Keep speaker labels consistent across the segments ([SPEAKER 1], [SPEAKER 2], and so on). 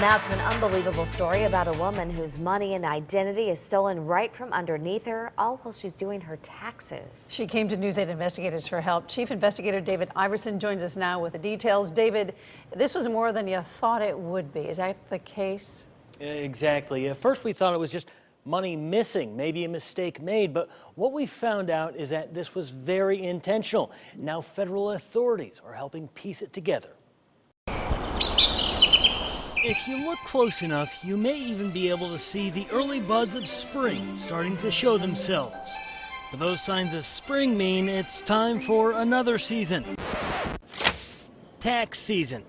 [SPEAKER 1] Now to an unbelievable story about a woman whose money and identity is stolen right from underneath her, all while she's doing her taxes.
[SPEAKER 2] She came to News 8 investigators for help. Chief Investigator David Iverson joins us now with the details. David, this was more than you thought it would be. Is that the case?
[SPEAKER 3] Exactly. At first we thought it was just money missing, maybe a mistake made, but what we found out is that this was very intentional. Now federal authorities are helping piece it together. If you look close enough, you may even be able to see the early buds of spring starting to show themselves. But those signs of spring mean it's time for another season. Tax season.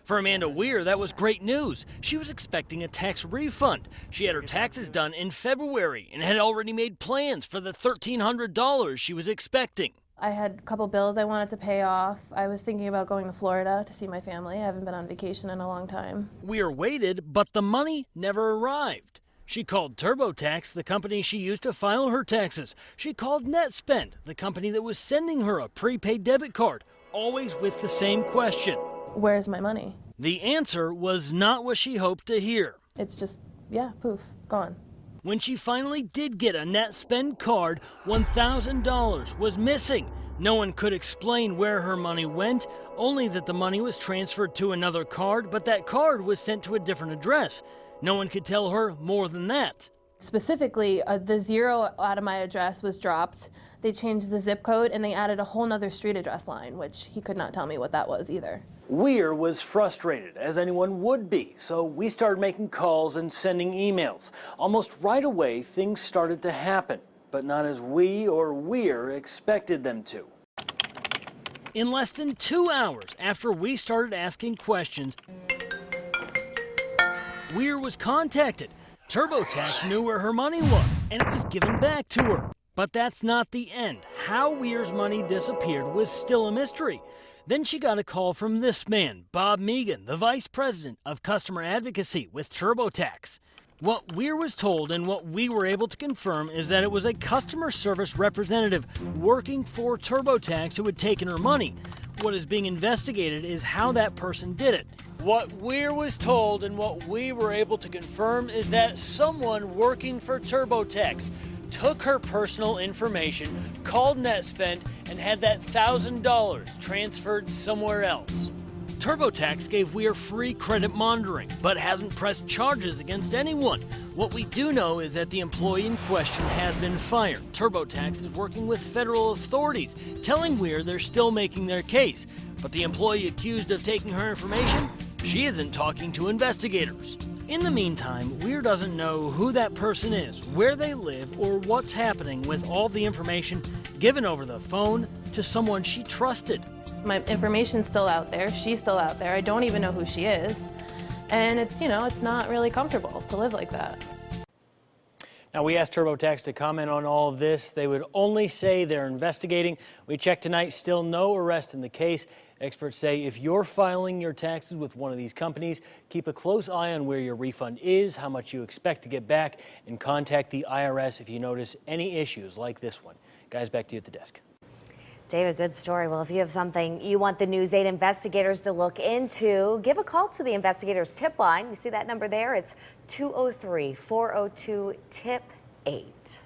[SPEAKER 3] For Amanda Weir, that was great news. She was expecting a tax refund. She had her taxes done in February and had already made plans for the $1,300 she was expecting.
[SPEAKER 4] I had a couple bills I wanted to pay off. I was thinking about going to Florida to see my family. I haven't been on vacation in a long time.
[SPEAKER 3] Weir waited, but the money never arrived. She called TurboTax, the company she used to file her taxes. She called NetSpend, the company that was sending her a prepaid debit card, always with the same question.
[SPEAKER 4] Where's my money?
[SPEAKER 3] The answer was not what she hoped to hear.
[SPEAKER 4] It's just, yeah, poof, gone.
[SPEAKER 3] When she finally did get a NetSpend card, $1,000 was missing. No one could explain where her money went, only that the money was transferred to another card, but that card was sent to a different address. No one could tell her more than that.
[SPEAKER 4] Specifically, the zero out of my address was dropped. They changed the zip code and they added a whole nother street address line, which he could not tell me what that was either.
[SPEAKER 3] Weir was frustrated, as anyone would be, so we started making calls and sending emails. Almost right away, things started to happen, but not as we or Weir expected them to. In less than 2 hours after we started asking questions, Weir was contacted. TurboTax knew where her money was, and it was given back to her. But that's not the end. How Weir's money disappeared was still a mystery. Then she got a call from this man, Bob Megan, the Vice President of Customer Advocacy with TurboTax. What Weir was told and what we were able to confirm is that it was a customer service representative working for TurboTax who had taken her money. What is being investigated is how that person did it. What Weir was told and what we were able to confirm is that someone working for TurboTax took her personal information, called NetSpend, and had that $1,000 transferred somewhere else. TurboTax gave Weir free credit monitoring, but hasn't pressed charges against anyone. What we do know is that the employee in question has been fired. TurboTax is working with federal authorities, telling Weir they're still making their case. But the employee accused of taking her information, she isn't talking to investigators. In the meantime, Weir doesn't know who that person is, where they live, or what's happening with all the information given over the phone to someone she trusted.
[SPEAKER 4] My information's still out there. She's still out there. I don't even know who she is. And it's, it's not really comfortable to live like that.
[SPEAKER 3] Now, we asked TurboTax to comment on all of this. They would only say they're investigating. We checked tonight, still no arrest in the case. Experts say if you're filing your taxes with one of these companies, keep a close eye on where your refund is, how much you expect to get back, and contact the IRS if you notice any issues like this one. Guys, back to you at the desk.
[SPEAKER 1] David, good story. Well, if you have something you want the News 8 investigators to look into, give a call to the investigators tip line. You see that number there? It's 203-402-TIP-8.